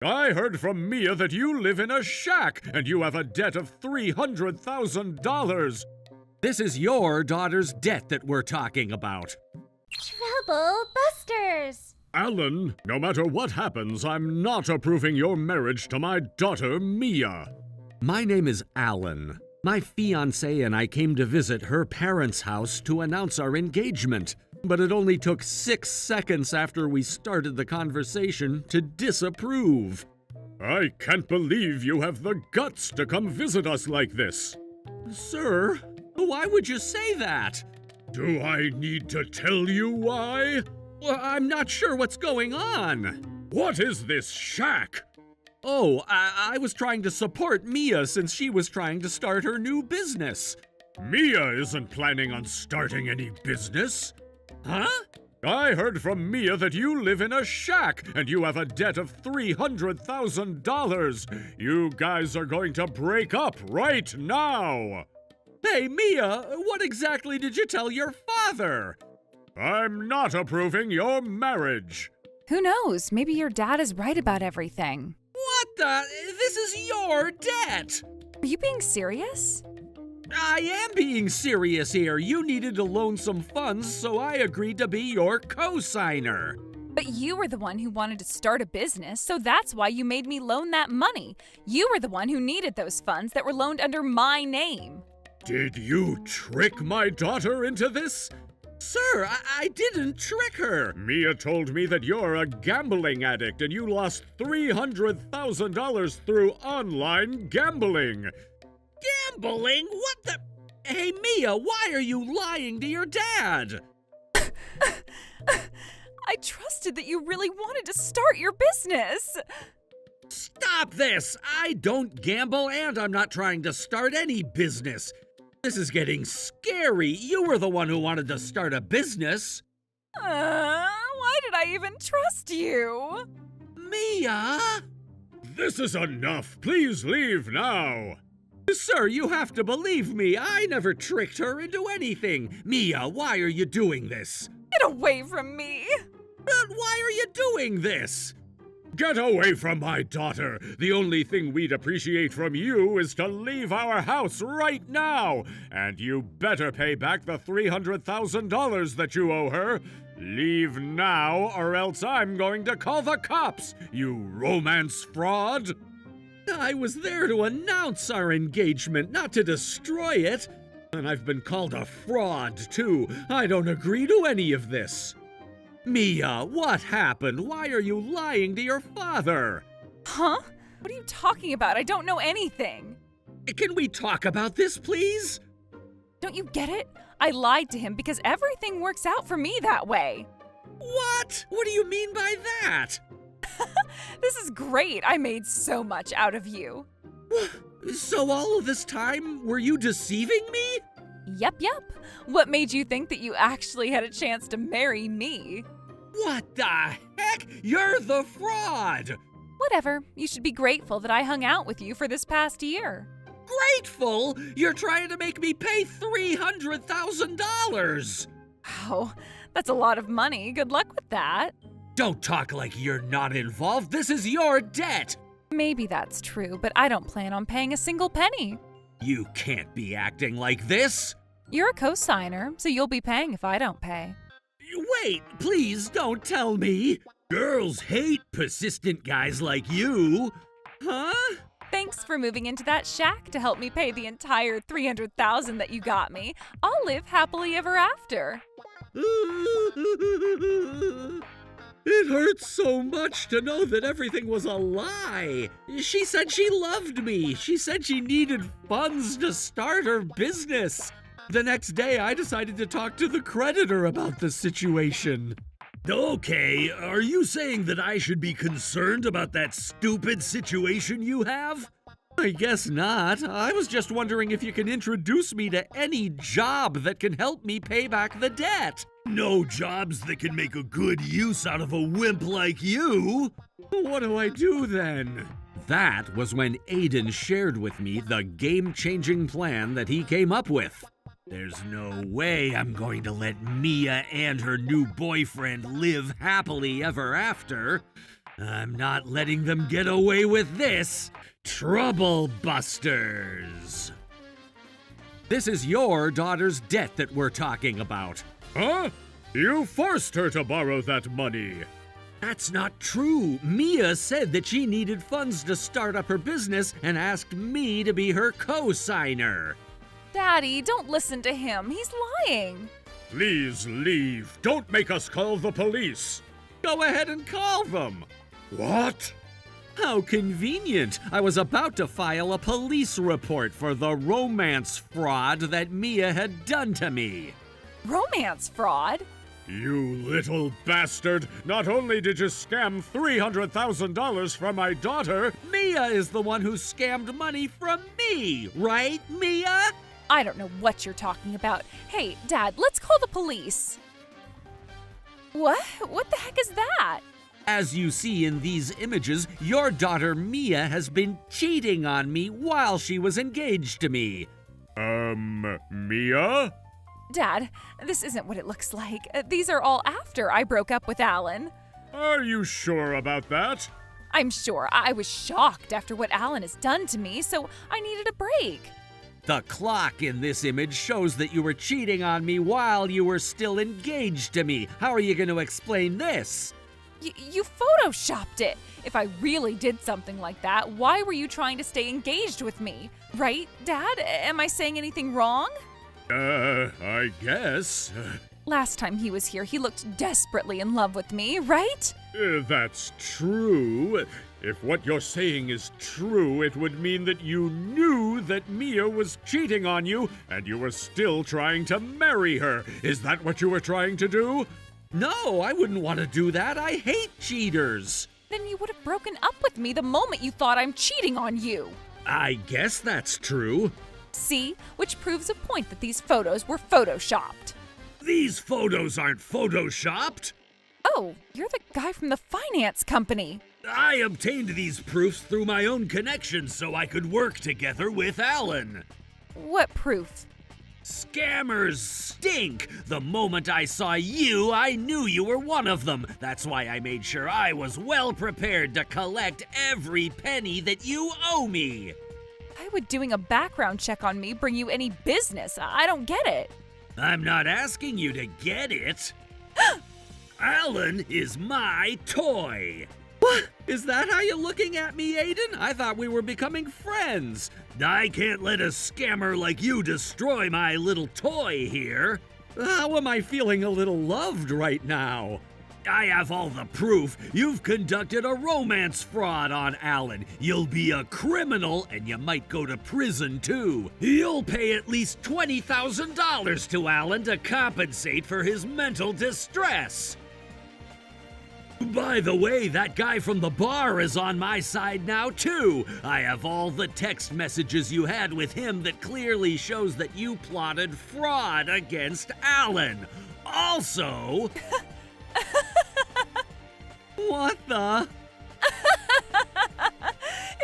I heard from Mia that you live in a shack and you have a debt of $300,000. This is your daughter's debt that we're talking about. Trouble busters! Alan, no matter what happens, I'm not approving your marriage to my daughter, Mia. My name is Alan. My fiancé and I came to visit her parents' house to announce our engagement, but it only took 6 seconds after we started the conversation to disapprove. I can't believe you have the guts to come visit us like this. Sir, why would you say that? Do I need to tell you why? Well, I'm not sure what's going on. What is this shack? Oh, I was trying to support Mia since she was trying to start her new business. Mia isn't planning on starting any business. Huh? I heard from Mia that you live in a shack and you have a debt of $300,000. You guys are going to break up right now. Hey, Mia, what exactly did you tell your father? I'm not approving your marriage. Who knows? Maybe your dad is right about everything. What the? This is your debt! Are you being serious? I am being serious here. You needed to loan some funds, so I agreed to be your co-signer. But you were the one who wanted to start a business, so that's why you made me loan that money. You were the one who needed those funds that were loaned under my name. Did you trick my daughter into this? Sir, I didn't trick her. Mia told me that you're a gambling addict and you lost $300,000 through online gambling. Gambling? What the? Hey, Mia, why are you lying to your dad? I trusted that you really wanted to start your business. Stop this! I don't gamble and I'm not trying to start any business. This is getting scary. You were the one who wanted to start a business. Why did I even trust you? Mia? This is enough. Please leave now. Sir, you have to believe me. I never tricked her into anything. Mia, why are you doing this? Get away from me! But why are you doing this? Get away from my daughter! The only thing we'd appreciate from you is to leave our house right now! And you better pay back the $300,000 that you owe her! Leave now, or else I'm going to call the cops, you romance fraud! I was there to announce our engagement, not to destroy it! And I've been called a fraud, too. I don't agree to any of this. Mia, what happened? Why are you lying to your father? Huh? What are you talking about? I don't know anything. Can we talk about this, please? Don't you get it? I lied to him because everything works out for me that way. What? What do you mean by that? This is great. I made so much out of you. So all of this time, were you deceiving me? Yep. What made you think that you actually had a chance to marry me? What the heck? You're the fraud! Whatever. You should be grateful that I hung out with you for this past year. Grateful? You're trying to make me pay $300,000! Wow, that's a lot of money. Good luck with that. Don't talk like you're not involved. This is your debt! Maybe that's true, but I don't plan on paying a single penny. You can't be acting like this! You're a co-signer, so you'll be paying if I don't pay. Wait, please don't tell me! Girls hate persistent guys like you! Huh? Thanks for moving into that shack to help me pay the entire $300,000 that you got me. I'll live happily ever after. It hurts so much to know that everything was a lie. She said she loved me. She said she needed funds to start her business. The next day, I decided to talk to the creditor about the situation. Okay, are you saying that I should be concerned about that stupid situation you have? I guess not. I was just wondering if you can introduce me to any job that can help me pay back the debt. No jobs that can make a good use out of a wimp like you. What do I do then? That was when Aiden shared with me the game-changing plan that he came up with. There's no way I'm going to let Mia and her new boyfriend live happily ever after. I'm not letting them get away with this. Trouble busters. This is your daughter's debt that we're talking about. Huh? You forced her to borrow that money. That's not true. Mia said that she needed funds to start up her business and asked me to be her co-signer. Daddy, don't listen to him. He's lying. Please leave. Don't make us call the police. Go ahead and call them. What? How convenient. I was about to file a police report for the romance fraud that Mia had done to me. Romance fraud? You little bastard! Not only did you scam $300,000 from my daughter, Mia is the one who scammed money from me, right, Mia? I don't know what you're talking about. Hey, Dad, let's call the police. What? What the heck is that? As you see in these images, your daughter Mia has been cheating on me while she was engaged to me. Mia? Dad, this isn't what it looks like. These are all after I broke up with Alan. Are you sure about that? I'm sure. I was shocked after what Alan has done to me, so I needed a break. The clock in this image shows that you were cheating on me while you were still engaged to me. How are you going to explain this? You photoshopped it. If I really did something like that, why were you trying to stay engaged with me? Right, Dad? Am I saying anything wrong? I guess. Last time he was here, he looked desperately in love with me, right? That's true. If what you're saying is true, it would mean that you knew that Mia was cheating on you and you were still trying to marry her. Is that what you were trying to do? No, I wouldn't want to do that. I hate cheaters. Then you would have broken up with me the moment you thought I'm cheating on you. I guess that's true. See? Which proves a point that these photos were photoshopped. These photos aren't photoshopped. Oh, you're the guy from the finance company. I obtained these proofs through my own connections so I could work together with Alan. What proof? Scammers stink! The moment I saw you, I knew you were one of them. That's why I made sure I was well prepared to collect every penny that you owe me. Why would doing a background check on me bring you any business? I don't get it. I'm not asking you to get it. Alan is my toy. What? Is that how you're looking at me, Aiden? I thought we were becoming friends. I can't let a scammer like you destroy my little toy here. How am I feeling a little loved right now? I have all the proof. You've conducted a romance fraud on Alan. You'll be a criminal and you might go to prison too. You'll pay at least $20,000 to Alan to compensate for his mental distress. By the way, that guy from the bar is on my side now, too. I have all the text messages you had with him that clearly shows that you plotted fraud against Alan. Also... What the?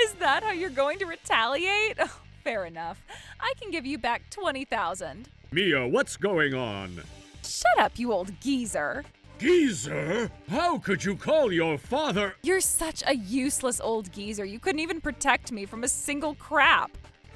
Is that how you're going to retaliate? Oh, fair enough. I can give you back $20,000. Mia, what's going on? Shut up, you old geezer. Geezer? How could you call your father? You're such a useless old geezer. You couldn't even protect me from a single crap.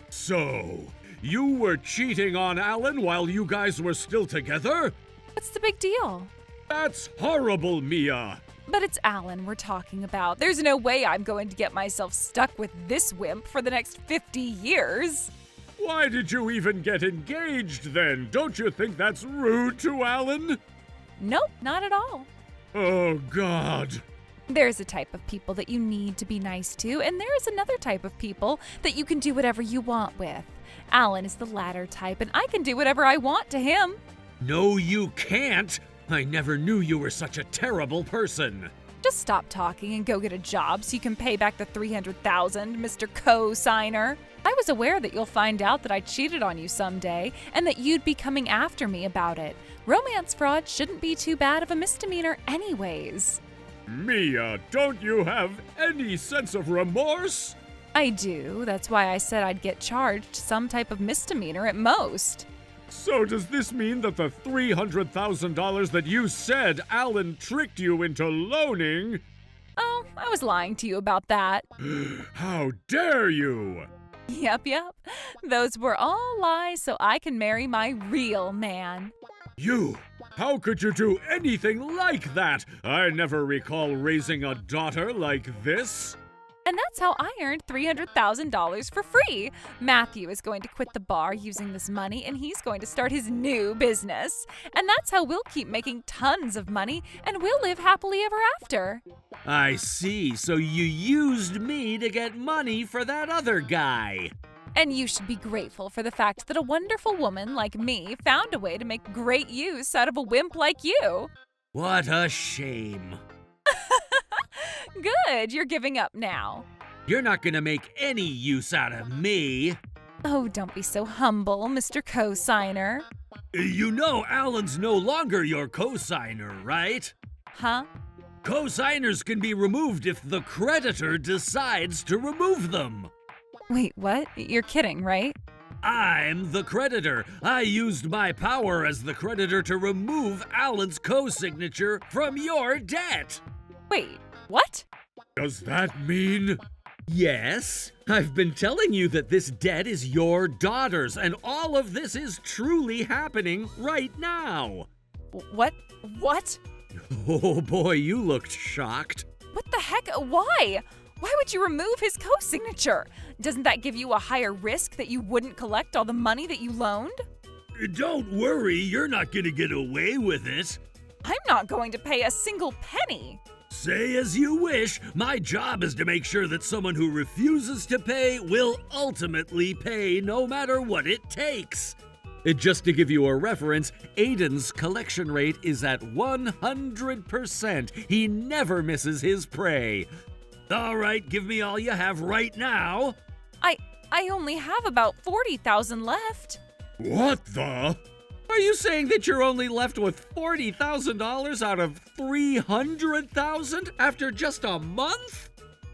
So, you were cheating on Alan while you guys were still together? What's the big deal? That's horrible, Mia. But it's Alan we're talking about. There's no way I'm going to get myself stuck with this wimp for the next 50 years. Why did you even get engaged then? Don't you think that's rude to Alan? Nope, not at all. Oh, God. There's a type of people that you need to be nice to, and there's another type of people that you can do whatever you want with. Alan is the latter type, and I can do whatever I want to him. No, you can't. I never knew you were such a terrible person. Just stop talking and go get a job so you can pay back the $300,000, Mr. Co-signer. I was aware that you'll find out that I cheated on you someday and that you'd be coming after me about it. Romance fraud shouldn't be too bad of a misdemeanor anyways. Mia, don't you have any sense of remorse? I do. That's why I said I'd get charged some type of misdemeanor at most. So does this mean that the $300,000 that you said Alan tricked you into loaning? Oh, I was lying to you about that. How dare you! Yep. Those were all lies so I can marry my real man. You! How could you do anything like that? I never recall raising a daughter like this. And that's how I earned $300,000 for free. Matthew is going to quit the bar using this money, and he's going to start his new business. And that's how we'll keep making tons of money, and we'll live happily ever after. I see, so you used me to get money for that other guy. And you should be grateful for the fact that a wonderful woman like me found a way to make great use out of a wimp like you. What a shame. Good, you're giving up now. You're not gonna make any use out of me. Oh, don't be so humble, Mr. Co-signer. You know Alan's no longer your co-signer, right? Huh? Co-signers can be removed if the creditor decides to remove them. Wait, what? You're kidding, right? I'm the creditor. I used my power as the creditor to remove Alan's co-signature from your debt. Wait, what? Does that mean? Yes. I've been telling you that this debt is your daughter's, and all of this is truly happening right now. What? What? Oh boy, you looked shocked. What the heck? Why? Why would you remove his co-signature? Doesn't that give you a higher risk that you wouldn't collect all the money that you loaned? Don't worry, you're not gonna get away with it. I'm not going to pay a single penny. Say as you wish. My job is to make sure that someone who refuses to pay will ultimately pay no matter what it takes. Just to give you a reference, Aiden's collection rate is at 100%. He never misses his prey. All right, give me all you have right now. I only have about 40,000 left. What the? Are you saying that you're only left with $40,000 out of $300,000 after just a month?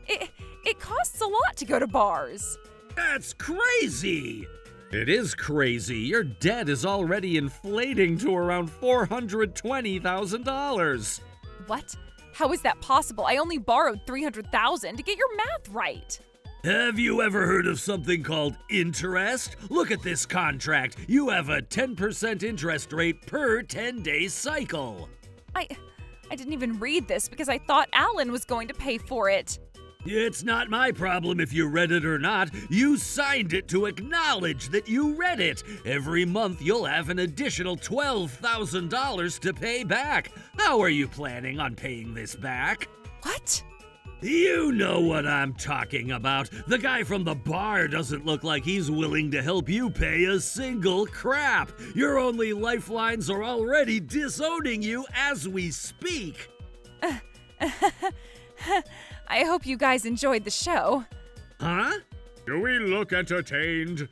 It costs a lot to go to bars. That's crazy! It is crazy. Your debt is already inflating to around $420,000. What? How is that possible? I only borrowed $300,000 to get your math right. Have you ever heard of something called interest? Look at this contract. You have a 10% interest rate per 10-day cycle. I didn't even read this because I thought Alan was going to pay for it. It's not my problem if you read it or not. You signed it to acknowledge that you read it. Every month you'll have an additional $12,000 to pay back. How are you planning on paying this back? What? You know what I'm talking about. The guy from the bar doesn't look like he's willing to help you pay a single crap. Your only lifelines are already disowning you as we speak. I hope you guys enjoyed the show. Huh? Do we look entertained?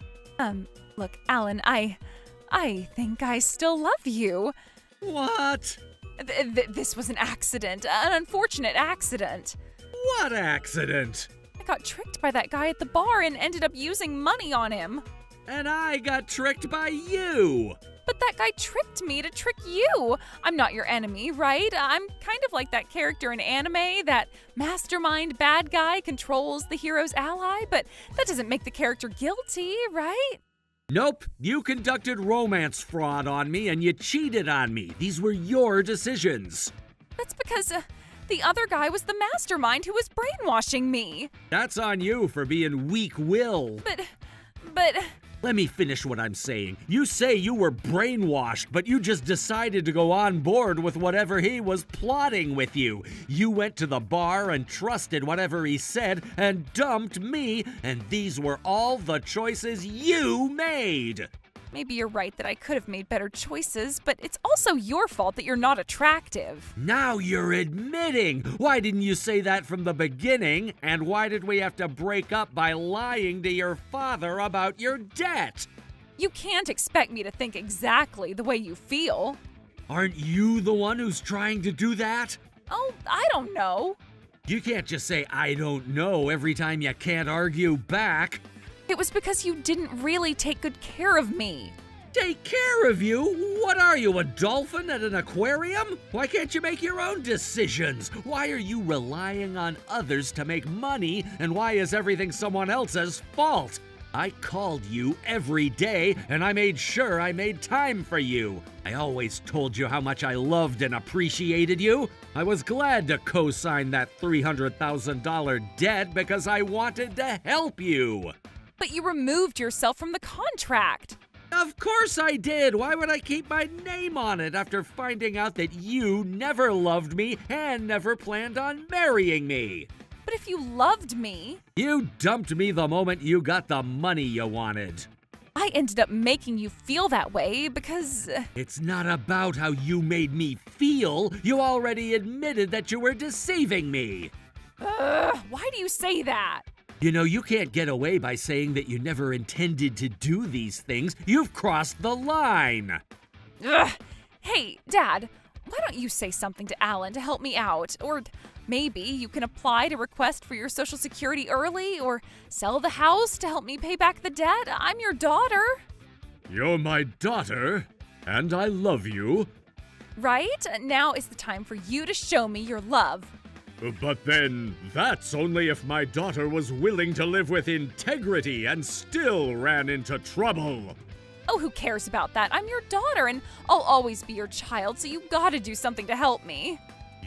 Look, Alan, I think I still love you. What? This was an accident, an unfortunate accident. What accident? I got tricked by that guy at the bar and ended up using money on him. And I got tricked by you. But that guy tricked me to trick you. I'm not your enemy, right? I'm kind of like that character in anime, that mastermind bad guy controls the hero's ally, but that doesn't make the character guilty, right? Nope, you conducted romance fraud on me and you cheated on me. These were your decisions. That's because the other guy was the mastermind who was brainwashing me. That's on you for being weak-willed. But... Let me finish what I'm saying. You say you were brainwashed, but you just decided to go on board with whatever he was plotting with you. You went to the bar and trusted whatever he said and dumped me, and these were all the choices you made. Maybe you're right that I could have made better choices, but it's also your fault that you're not attractive. Now you're admitting. Why didn't you say that from the beginning? And why did we have to break up by lying to your father about your debt? You can't expect me to think exactly the way you feel. Aren't you the one who's trying to do that? Oh, I don't know. You can't just say, I don't know, every time you can't argue back. It was because you didn't really take good care of me. Take care of you? What are you, a dolphin at an aquarium? Why can't you make your own decisions? Why are you relying on others to make money, and why is everything someone else's fault? I called you every day, and I made sure I made time for you. I always told you how much I loved and appreciated you. I was glad to co-sign that $300,000 debt because I wanted to help you. But you removed yourself from the contract. Of course I did. Why would I keep my name on it after finding out that you never loved me and never planned on marrying me? But if you loved me... You dumped me the moment you got the money you wanted. I ended up making you feel that way because... It's not about how you made me feel. You already admitted that you were deceiving me. Why do you say that? You know, you can't get away by saying that you never intended to do these things. You've crossed the line. Ugh. Hey, Dad, why don't you say something to Alan to help me out? Or maybe you can apply to request for your Social Security early, or sell the house to help me pay back the debt. I'm your daughter. You're my daughter, and I love you. Right? Now is the time for you to show me your love. But then, that's only if my daughter was willing to live with integrity and still ran into trouble. Oh, who cares about that? I'm your daughter, and I'll always be your child, so you gotta do something to help me.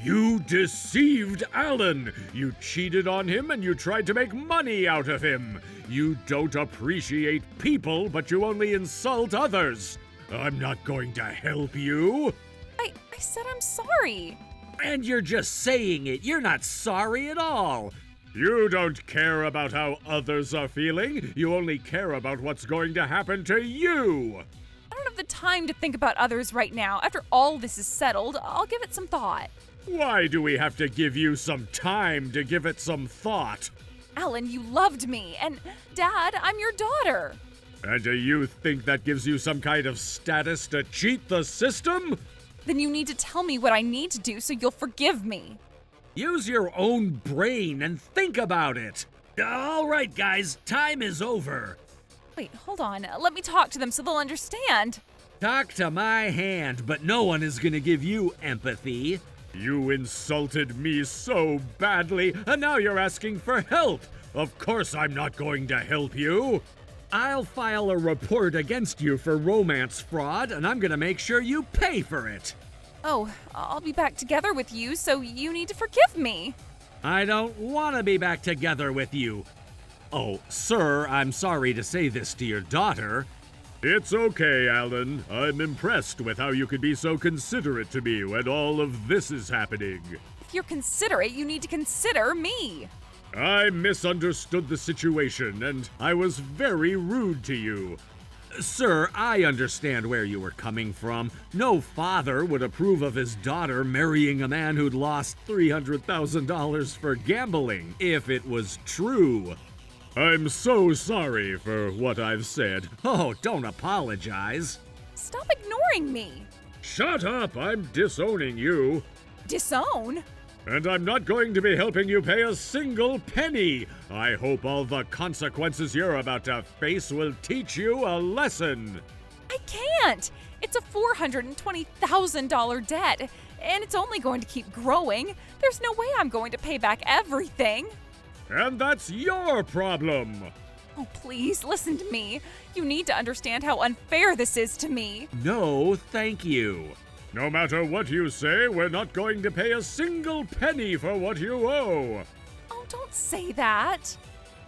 You deceived Alan. You cheated on him and you tried to make money out of him. You don't appreciate people, but you only insult others. I'm not going to help you. I said I'm sorry. And you're just saying it. You're not sorry at all. You don't care about how others are feeling. You only care about what's going to happen to you. I don't have the time to think about others right now. After all this is settled, I'll give it some thought. Why do we have to give you some time to give it some thought? Alan, you loved me, and Dad, I'm your daughter. And do you think that gives you some kind of status to cheat the system? Then you need to tell me what I need to do so you'll forgive me. Use your own brain and think about it. All right, guys, time is over. Wait, hold on. Let me talk to them so they'll understand. Talk to my hand, but no one is gonna give you empathy. You insulted me so badly, and now you're asking for help. Of course I'm not going to help you. I'll file a report against you for romance fraud, and I'm gonna make sure you pay for it. Oh, I'll be back together with you, so you need to forgive me. I don't want to be back together with you. Oh, sir, I'm sorry to say this to your daughter. It's okay, Alan. I'm impressed with how you could be so considerate to me when all of this is happening. If you're considerate, you need to consider me. I misunderstood the situation, and I was very rude to you. Sir, I understand where you were coming from. No father would approve of his daughter marrying a man who'd lost $300,000 for gambling, if it was true. I'm so sorry for what I've said. Oh, don't apologize. Stop ignoring me. Shut up! I'm disowning you. Disown? And I'm not going to be helping you pay a single penny. I hope all the consequences you're about to face will teach you a lesson. I can't. It's a $420,000 debt, and it's only going to keep growing. There's no way I'm going to pay back everything. And that's your problem. Oh, please, listen to me. You need to understand how unfair this is to me. No, thank you. No matter what you say, we're not going to pay a single penny for what you owe. Oh, don't say that.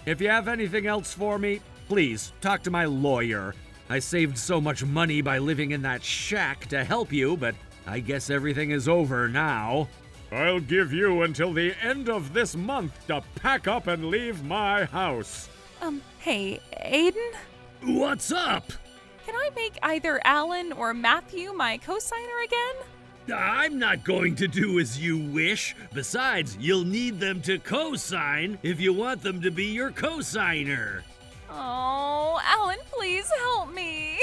If you have anything else for me, please talk to my lawyer. I saved so much money by living in that shack to help you, but I guess everything is over now. I'll give you until the end of this month to pack up and leave my house. Hey, Aiden? What's up? Can I make either Alan or Matthew my co-signer again? I'm not going to do as you wish. Besides, you'll need them to co-sign if you want them to be your co-signer. Oh, Alan, please help me.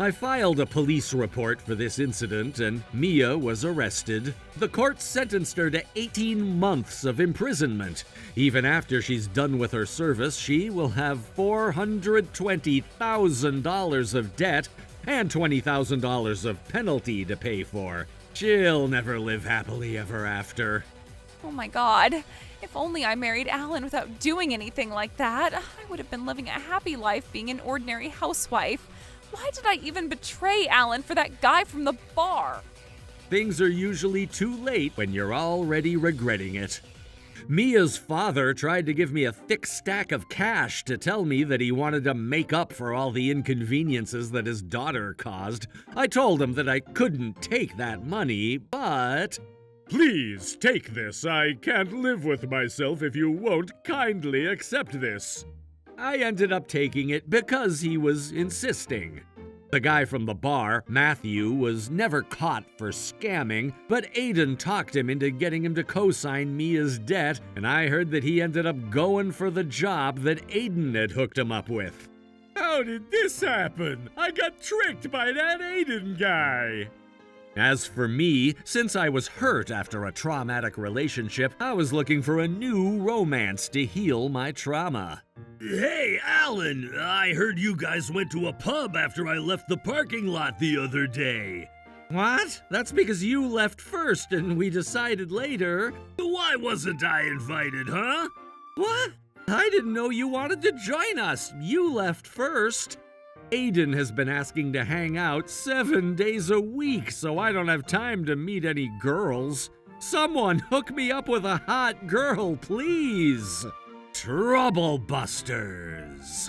I filed a police report for this incident and Mia was arrested. The court sentenced her to 18 months of imprisonment. Even after she's done with her service, she will have $420,000 of debt and $20,000 of penalty to pay for. She'll never live happily ever after. Oh my God. If only I married Alan without doing anything like that. I would have been living a happy life being an ordinary housewife. Why did I even betray Alan for that guy from the bar? Things are usually too late when you're already regretting it. Mia's father tried to give me a thick stack of cash to tell me that he wanted to make up for all the inconveniences that his daughter caused. I told him that I couldn't take that money, but... Please take this. I can't live with myself if you won't kindly accept this. I ended up taking it because he was insisting. The guy from the bar, Matthew, was never caught for scamming, but Aiden talked him into getting him to co-sign Mia's debt, and I heard that he ended up going for the job that Aiden had hooked him up with. How did this happen? I got tricked by that Aiden guy. As for me, since I was hurt after a traumatic relationship, I was looking for a new romance to heal my trauma. Hey, Alan, I heard you guys went to a pub after I left the parking lot the other day. What? That's because you left first and we decided later. Why wasn't I invited, huh? What? I didn't know you wanted to join us. You left first. Aiden has been asking to hang out 7 days a week, so I don't have time to meet any girls. Someone hook me up with a hot girl, please. Trouble Busters.